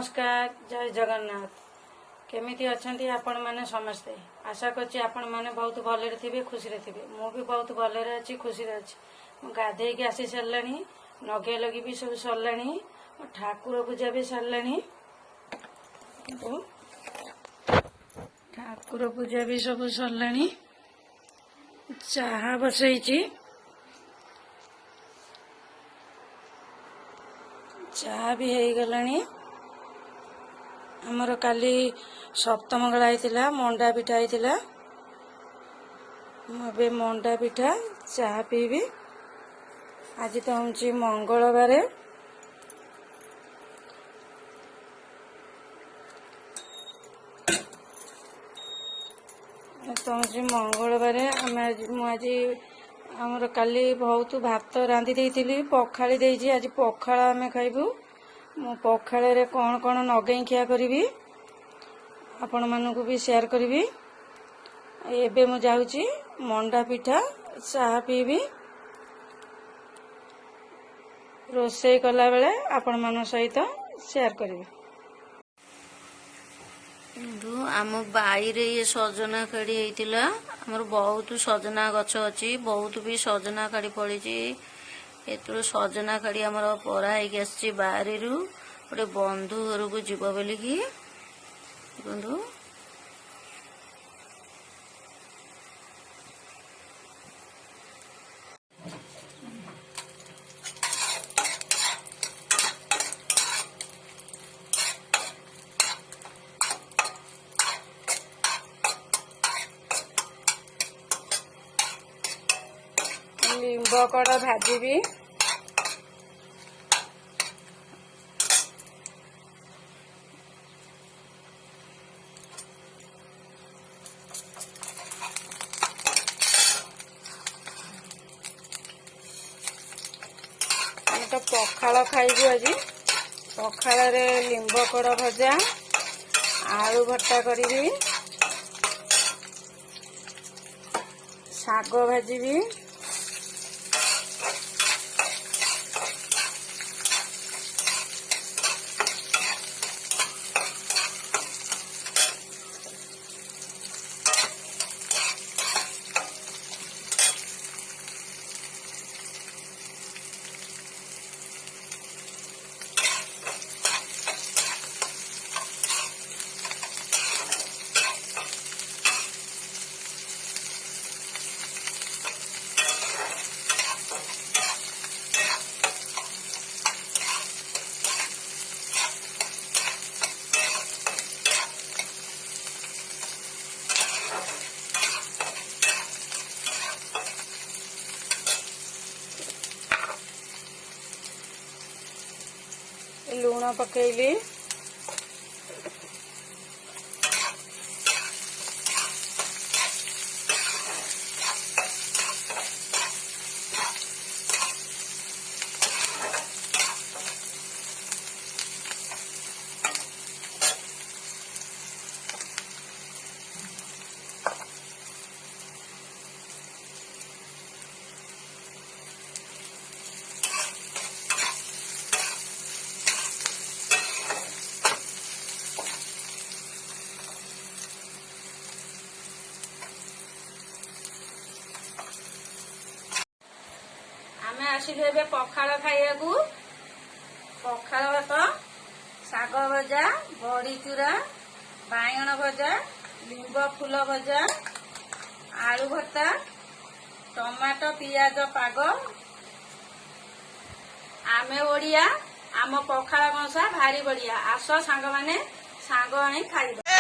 नमस्कार जय जगन्नाथ केमिति अछंती आपण माने समस्ते आशा करछि आपण माने बहुत भलरे थिबे खुशी रे थिबे मु भी बहुत भलरे अछि खुशी रे अछि मु गाधे के आसी सरलानी नगे लगी भी सब सरलानी ठाकुर पूजा भी सरलानी ठाकुर पूजा भी सब सरलानी चाहा बसैछि चाहा भी हो गलानी आमर काली सप्तमंगला होता मंडा पिठा होता मुझे मंडा पिठा चाह पीबी आज तो हूँ मंगलवार तो हूँ मंगलवार आज आमर काली बहुत भात रांधि देती पखाड़ी देती आज पखाड़ आम खाइबू मु पखाड़ रे कौन कौन नगई खिया करी आपण मानू भी शेयर करी एबे मु जाऊँगी मंडा पिठा चाह पीबी रोषे कला बेले आपण मान सहित शेयर करी आम बाईरे ये सजना काड़ी होता आमर बहुत सजना गछ अच्छी बहुत भी सजना काड़ी पड़ी एतु सजना काड़ी आमर परा होगी बारी गोटे बंधु घर को जीव बोलिकी बंधु लिंब कड़ भाजी तो पखाड़ खाइबू आज पखाड़ रे लिंब कड़ भजा आलू भर्ता करी शाग भाजी लूण पकेली आमे आसिलु एबे पखाड़ खाइया को पखाड़ भात शाग भजा बड़ी चूरा बाइगण भजा लिंब फूल भजा आलू भर्ता टमाटो पियाज पाग आमे ओडिया आम पखाड़ कौसा भारी बढ़िया आस सांग माने सांग आनी खाइबा।